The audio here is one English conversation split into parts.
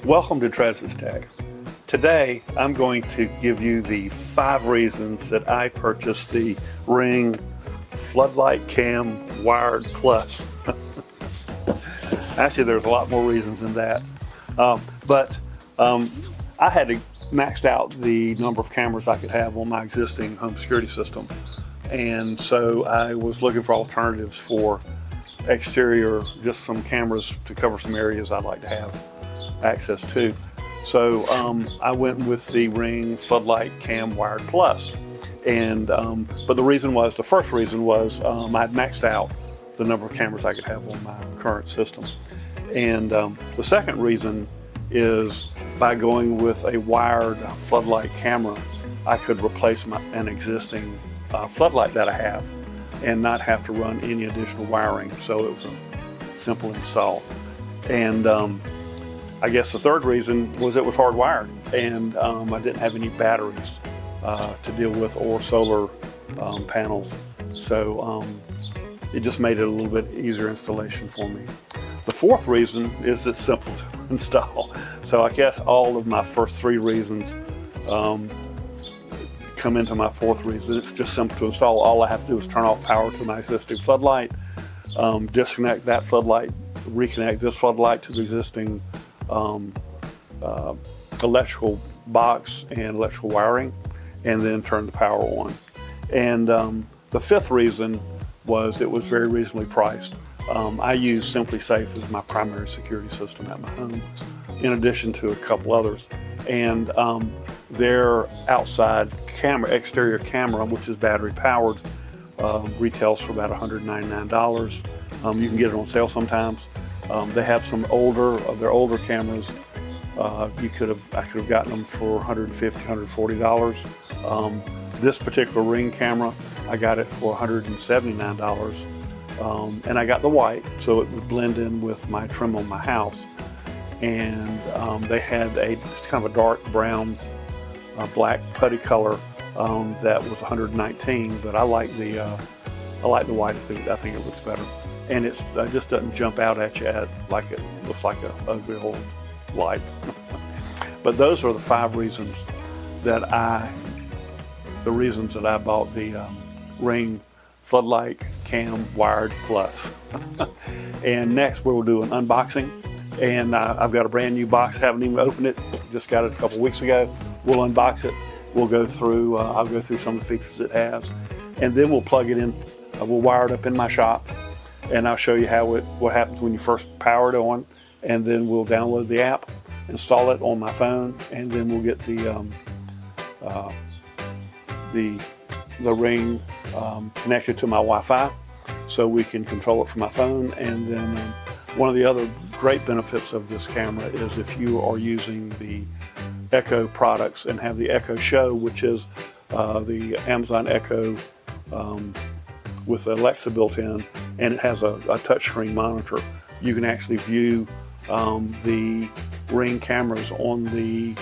Welcome to Trez's Tech. Today I'm going to give you the 5 reasons that I purchased the Ring Floodlight Cam Wired Plus. Actually, there's a lot more reasons than that. But I had maxed out the number of cameras I could have on my existing home security system. And so I was looking for alternatives for exterior, just some cameras to cover some areas I'd like to have access to. So I went with the Ring Floodlight Cam Wired Plus. And but the first reason was I'd maxed out the number of cameras I could have on my current system. And the second reason is by going with a wired floodlight camera, I could replace an existing floodlight that I have and not have to run any additional wiring. So it was a simple install. And I guess the third reason was it was hardwired, and I didn't have any batteries to deal with or solar panels. So it just made it a little bit easier installation for me. The fourth reason is it's simple to install. So I guess all of my first 3 reasons come into my fourth reason. It's just simple to install. All I have to do is turn off power to my existing floodlight, disconnect that floodlight, reconnect this floodlight to the existing electrical box and electrical wiring, and then turn the power on. And the 5th reason was it was very reasonably priced. I use Simply Safe as my primary security system at my home, in addition to a couple others. And their outside camera, exterior camera, which is battery powered, retails for about $199. You can get it on sale sometimes. They have some of their older cameras. I could have gotten them for $150, $140. This particular Ring camera, I got it for $179. And I got the white, so it would blend in with my trim on my house. And they had kind of a dark brown, black putty color that was $119. But I like the white. I think it looks better, and it just doesn't jump out at you like it looks like a ugly old light. But those are the 5 reasons that I bought the Ring Floodlight Cam Wired Plus. And next we'll do an unboxing, and I've got a brand new box, haven't even opened it, just got it a couple weeks ago. We'll unbox it, we'll go through, I'll go through some of the features it has, and then we'll plug it in, we'll wire it up in my shop, and I'll show you what happens when you first power it on, and then we'll download the app, install it on my phone, and then we'll get the Ring connected to my Wi-Fi so we can control it from my phone. And then one of the other great benefits of this camera is if you are using the Echo products and have the Echo Show, which is the Amazon Echo with Alexa built in, and it has a touchscreen monitor, you can actually view the Ring cameras on the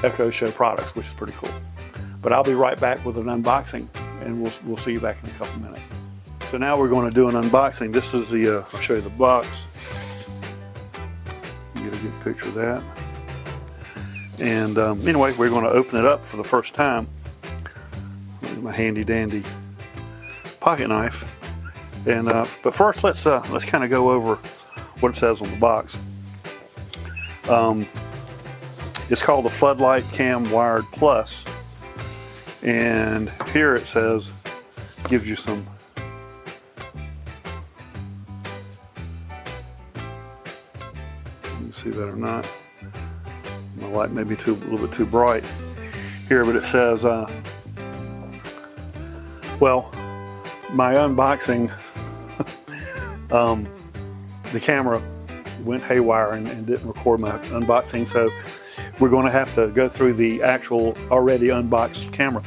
Echo Show products, which is pretty cool. But I'll be right back with an unboxing, and we'll see you back in a couple minutes. So now we're going to do an unboxing. This is I'll show you the box. You get a good picture of that. And anyway, we're going to open it up for the first time. Here's my handy dandy pocket knife. And but first, let's kind of go over what it says on the box. It's called the Floodlight Cam Wired Plus. And here it says, gives you some, you can see that or not. My light may be a little bit too bright here, but it says, well, my unboxing, the camera went haywire and didn't record my unboxing, so we're going to have to go through the actual already unboxed camera.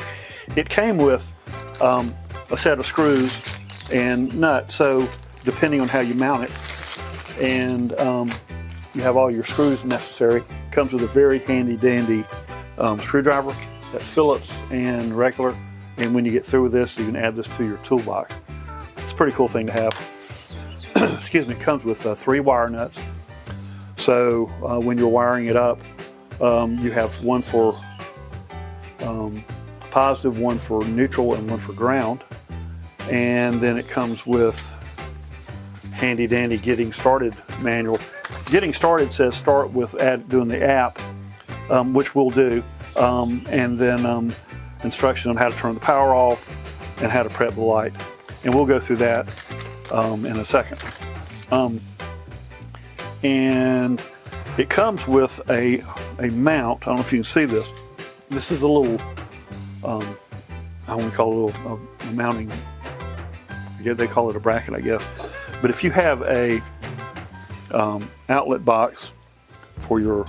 It came with a set of screws and nuts, so depending on how you mount it, and you have all your screws necessary. It comes with a very handy dandy screwdriver that's Phillips and regular, and when you get through with this, you can add this to your toolbox. It's a pretty cool thing to have. Excuse me. It comes with 3 wire nuts, So when you're wiring it up, you have one for positive, one for neutral, and one for ground. And then it comes with handy dandy getting started manual. Getting started says start with doing the app, which we'll do, and then instructions on how to turn the power off and how to prep the light. And we'll go through that in a second. And it comes with a mount. I don't know if you can see this. This is a little, I want to call it a little mounting. They call it a bracket, I guess. But if you have a outlet box for your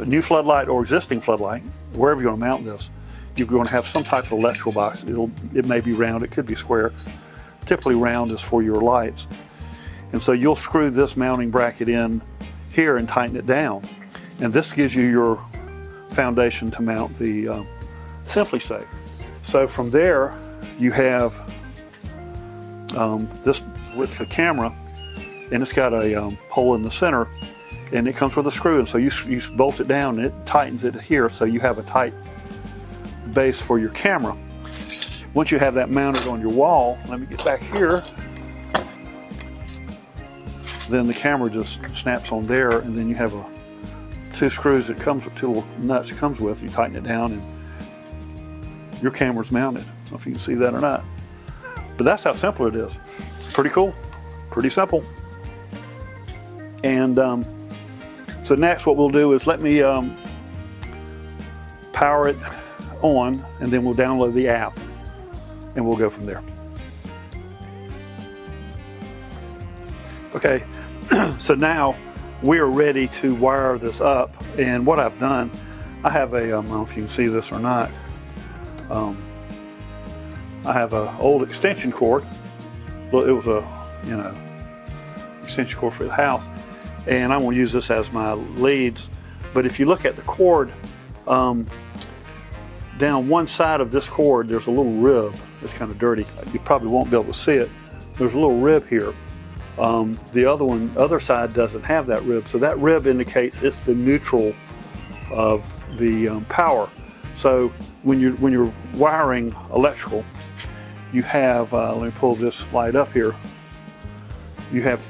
new floodlight or existing floodlight, wherever you're going to mount this, you're going to have some type of electrical box. It may be round, it could be square. Typically round is for your lights. And so you'll screw this mounting bracket in here and tighten it down. And this gives you your foundation to mount the SimpliSafe. So from there, you have this with the camera, and it's got a hole in the center, and it comes with a screw. And so you bolt it down, and it tightens it here, so you have a tight base for your camera. Once you have that mounted on your wall, let me get back here, then the camera just snaps on there, and then you have two screws that comes with, two little nuts it comes with. You tighten it down, and your camera's mounted. I don't know if you can see that or not, but that's how simple it is. Pretty cool, pretty simple. And so next what we'll do is let me power it on, and then we'll download the app, and we'll go from there. Okay, so now we are ready to wire this up, and what I've done, I have I don't know if you can see this or not, I have an old extension cord. Well, it was a, extension cord for the house, and I'm going to use this as my leads. But if you look at the cord, down one side of this cord, there's a little rib. It's kind of dirty. You probably won't be able to see it. There's a little rib here. The other side doesn't have that rib, so that rib indicates it's the neutral of the power. So when you're wiring electrical, you have let me pull this light up here. You have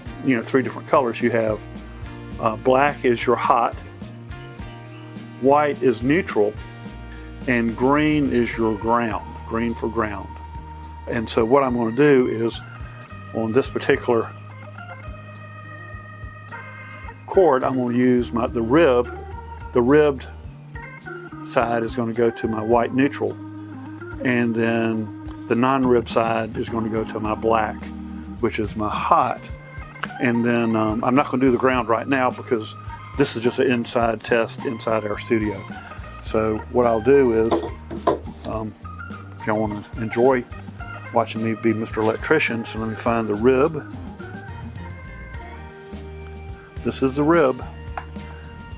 three different colors. You have black is your hot, white is neutral, and green is your ground. Green for ground. And so what I'm going to do is on this particular cord, I'm going to use the rib. The ribbed side is going to go to my white neutral, and then the non-ribbed side is going to go to my black, which is my hot. And then I'm not going to do the ground right now because this is just an inside test inside our studio. So what I'll do is, if y'all want to enjoy watching me be Mr. Electrician, so let me find the rib. This is the rib.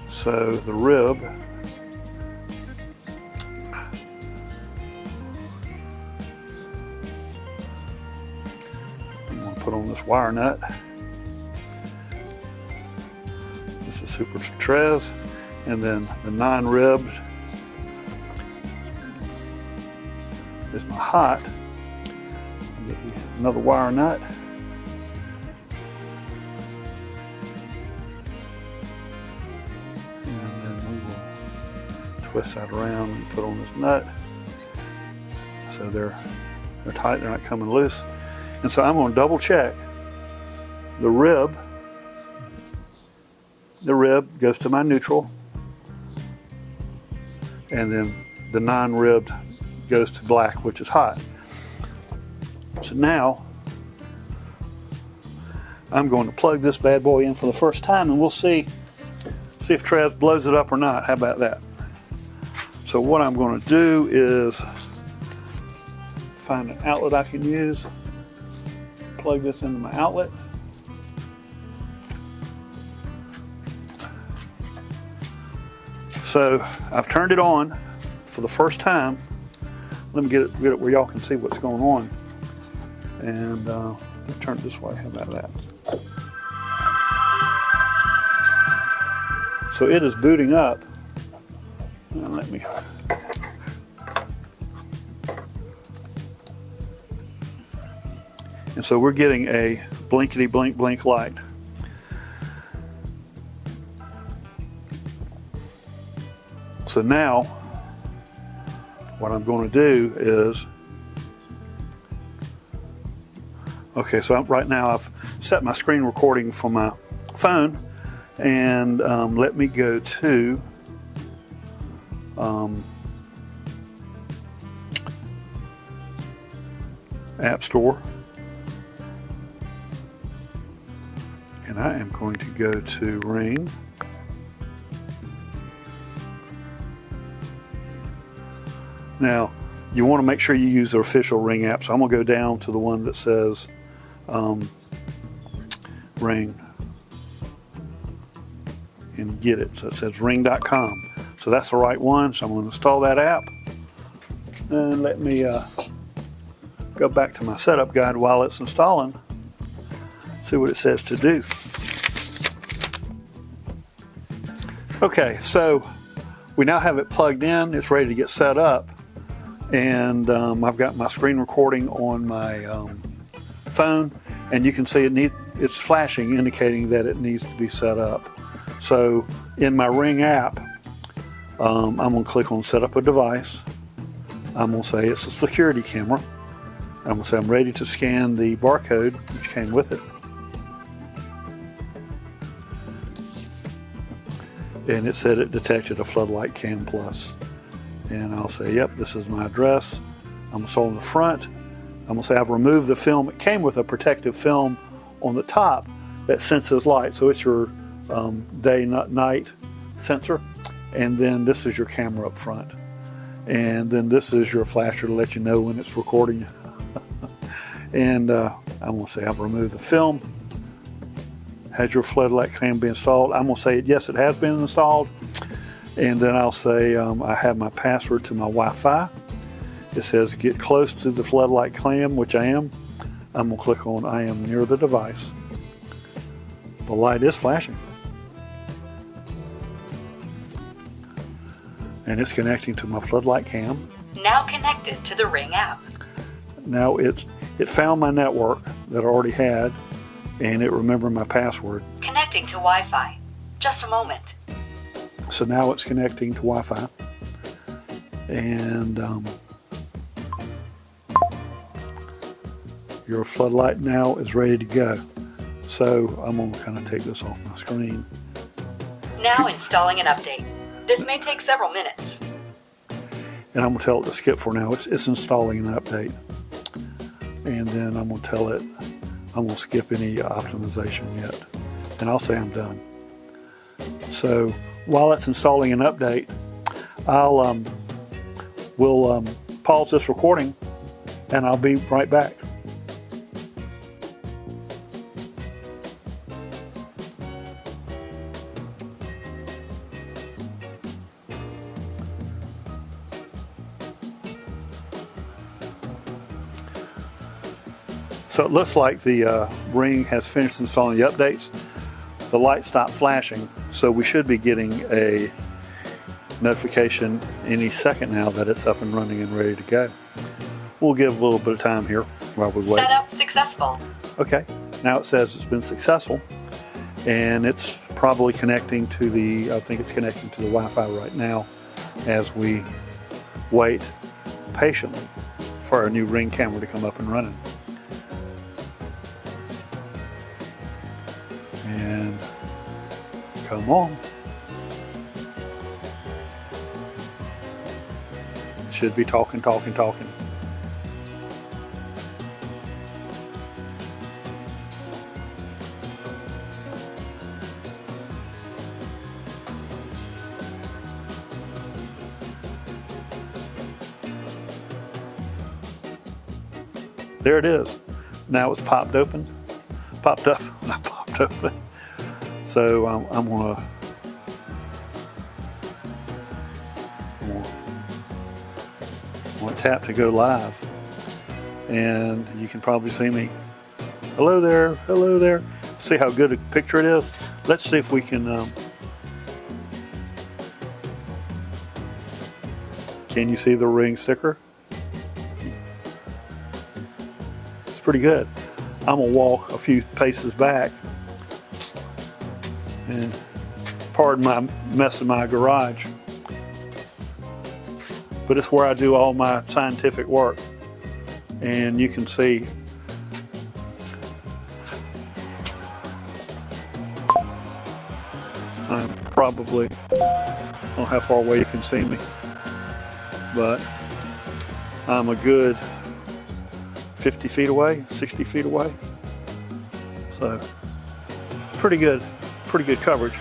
So the rib, I'm going to put on this wire nut. This is super Trez, and then the non-ribbed is my hot. I'll get another wire nut. And then we will twist that around and put on this nut. So they're tight, they're not coming loose. And so I'm going to double check the rib. The rib goes to my neutral, and then the non-ribbed goes to black, which is hot. So now I'm going to plug this bad boy in for the first time, and we'll see if Trez blows it up or not. How about that? So what I'm going to do is find an outlet I can use, plug this into my outlet. So I've turned it on for the first time. Let me get it where y'all can see what's going on. And turn it this way. How about that? So it is booting up. Let me. And so we're getting a blinkety blink blink light. So now what I'm going to do is, okay, so right now I've set my screen recording for my phone, and let me go to App Store, and I am going to go to Ring. Now, you want to make sure you use the official Ring app, so I'm going to go down to the one that says Ring and get it. So it says ring.com. So that's the right one, so I'm going to install that app. And let me go back to my setup guide while it's installing, see what it says to do. Okay, so we now have it plugged in, it's ready to get set up. And I've got my screen recording on my phone, and you can see it's flashing, indicating that it needs to be set up. So in my Ring app, I'm going to click on Set Up a Device. I'm going to say it's a security camera. I'm going to say I'm ready to scan the barcode which came with it. And it said it detected a Floodlight Cam Plus. And I'll say, yep, this is my address. I'm going to say on the front, I'm going to say I've removed the film. It came with a protective film on the top that senses light. So it's your day, night sensor. And then this is your camera up front. And then this is your flasher to let you know when it's recording you. And I'm going to say I've removed the film. Has your Floodlight Cam been installed? I'm going to say, yes, it has been installed. And then I'll say I have my password to my Wi-Fi. It says get close to the Floodlight Cam, which I am. I'm going to click on I am near the device. The light is flashing. And it's connecting to my Floodlight Cam. Now connected to the Ring app. Now it found my network that I already had, and it remembered my password. Connecting to Wi-Fi. Just a moment. So now it's connecting to Wi-Fi, and your Floodlight now is ready to go. So I'm going to kind of take this off my screen. Now installing an update. This may take several minutes. And I'm going to tell it to skip for now. It's installing an update. And then I'm going to tell it I'm going to skip any optimization yet. And I'll say I'm done. So while it's installing an update, we'll pause this recording, and I'll be right back. So it looks like the Ring has finished installing the updates. The light stopped flashing, so we should be getting a notification any second now that it's up and running and ready to go. We'll give a little bit of time here while we wait. Setup successful. Okay, now it says it's been successful, and it's probably connecting to I think it's connecting to the Wi-Fi right now as we wait patiently for our new Ring camera to come up and running. And come on. Should be talking. There it is. Now it's popped up, not popped open. So I'm going to tap to go live, and you can probably see me. Hello there. See how good a picture it is? Let's see if we can Can you see the ring sticker? It's pretty good. I'm gonna walk a few paces back and pardon my mess in my garage, but it's where I do all my scientific work. And you can see I'm probably, I don't know how far away you can see me, but I'm a good 50 feet away, 60 feet away. So pretty good coverage.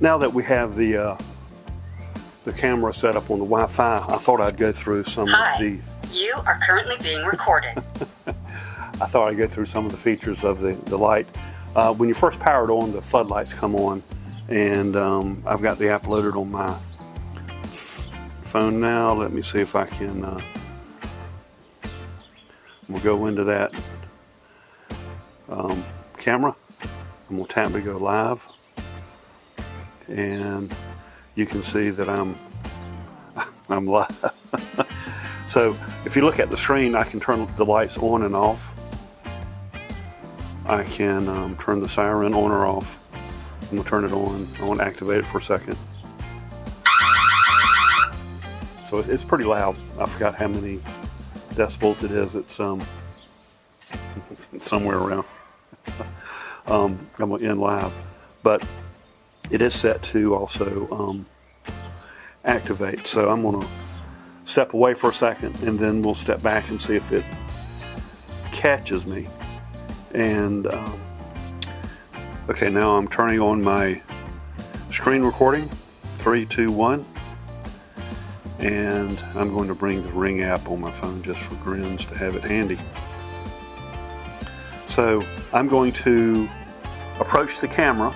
Now that we have the camera set up on the Wi-Fi, I thought I'd go through some of the... You are currently being recorded. I thought I'd go through some of the features of the light. When you first power it on, the floodlights come on, and I've got the app loaded on my phone now. Let me see if I can... we'll go into that camera. I'm going to tap to go live. And you can see that I'm live. So if you look at the screen, I can turn the lights on and off. I can turn the siren on or off. I'm gonna turn it on. I want to activate it for a second. So it's pretty loud. I forgot how many decibels it is. It's it's somewhere around. I'm gonna end live, but it is set to also activate. So I'm going to step away for a second, and then we'll step back and see if it catches me. And okay, now I'm turning on my screen recording. 3, 2, 1. And I'm going to bring the Ring app on my phone just for grins to have it handy. So I'm going to approach the camera.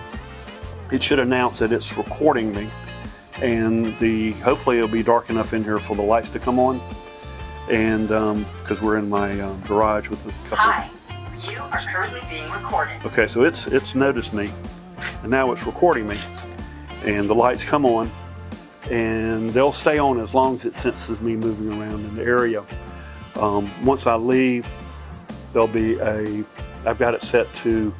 It should announce that it's recording me, and hopefully it'll be dark enough in here for the lights to come on. And because we're in my garage with a couple. Hi, you are currently being recorded. Okay, so it's noticed me, and now it's recording me, and the lights come on, and they'll stay on as long as it senses me moving around in the area. Once I leave, there'll be I've got it set to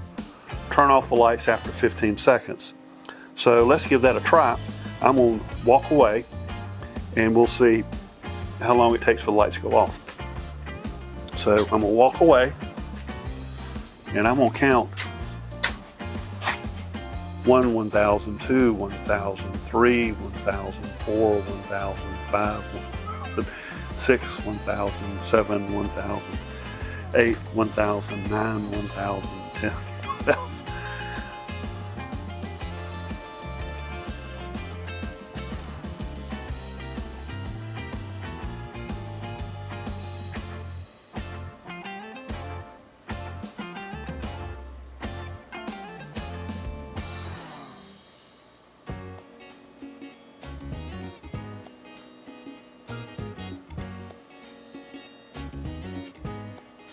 turn off the lights after 15 seconds. So let's give that a try. I'm going to walk away, and we'll see how long it takes for the lights to go off. So I'm going to walk away, and I'm going to count 1, 1,000, 2, 1,000, 3, 1,000, 4, 1,005, 1,006, 1,007, 1,008, 1,009, 1,000, 10, 1,000.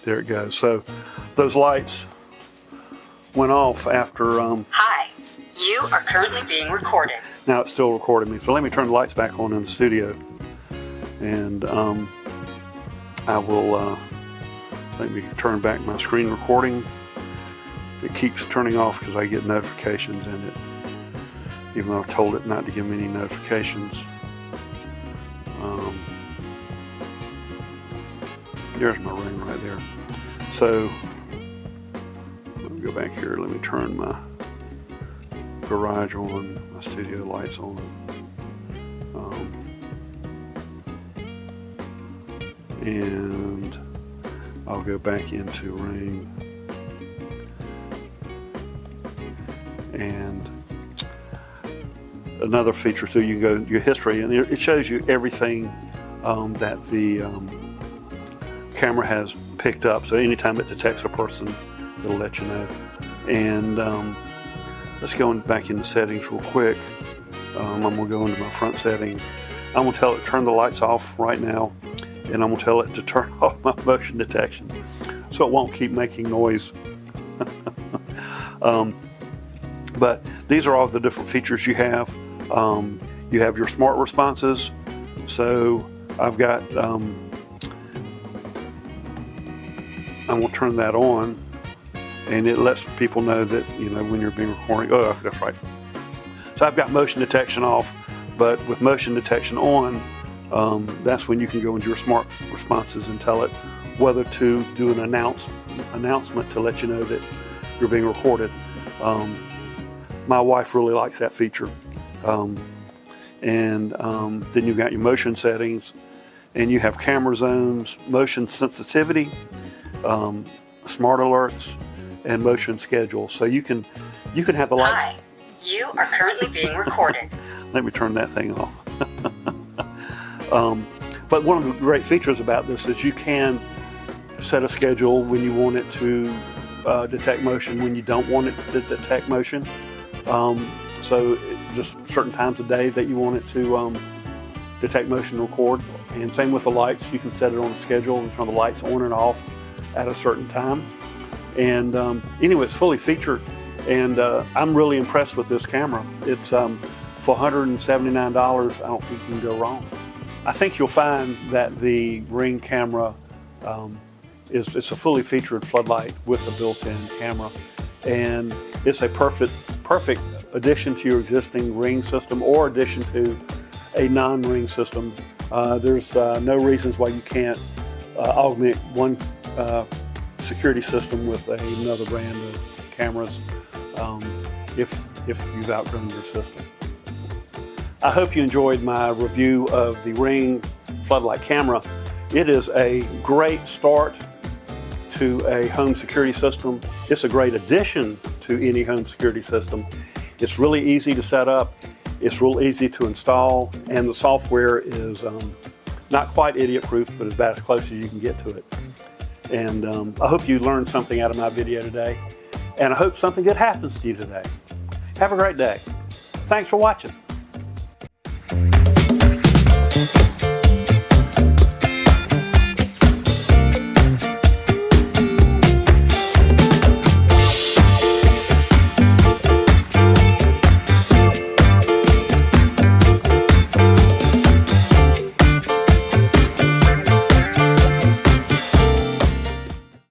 There it goes. So those lights went off after... Hi, you are currently being recorded. Now it's still recording me. So let me turn the lights back on in the studio. And I will... let me turn back my screen recording. It keeps turning off because I get notifications in it. Even though I've told it not to give me any notifications. There's my ring right there. So, let me go back here. Let me turn my garage on, my studio lights on. And I'll go back into ring. And another feature, so you can go your history, and it shows you everything that the camera has picked up. So anytime it detects a person, it'll let you know. And let's go back into settings real quick. I'm going to go into my front settings. I'm going to tell it to turn the lights off right now, and I'm going to tell it to turn off my motion detection so it won't keep making noise. But these are all the different features you have. You have your smart responses. So I've got, I'm going to turn that on, and it lets people know that, when you're being recorded. Oh, that's right. So I've got motion detection off, but with motion detection on, that's when you can go into your smart responses and tell it whether to do an announcement to let you know that you're being recorded. My wife really likes that feature. Then you've got your motion settings, and you have camera zones, motion sensitivity, smart alerts, and motion schedule. So you can have the lights. Hi, you are currently being recorded. Let me turn that thing off. But one of the great features about this is you can set a schedule when you want it to detect motion, when you don't want it to detect motion. So just certain times of day that you want it to detect motion and record. And same with the lights. You can set it on a schedule and turn the lights on and off at a certain time. And anyway, it's fully featured. And I'm really impressed with this camera. It's for $179, I don't think you can go wrong. I think you'll find that the Ring camera it's a fully featured floodlight with a built-in camera, and it's a perfect addition to your existing Ring system or addition to a non-Ring system. There's no reasons why you can't augment one security system with another brand of cameras if you've outgrown your system. I hope you enjoyed my review of the Ring floodlight camera. It is a great start to a home security system. It's a great addition to any home security system. It's really easy to set up. It's real easy to install, and the software is not quite idiot-proof, but about as close as you can get to it. And I hope you learned something out of my video today, and I hope something good happens to you today. Have a great day. Thanks for watching.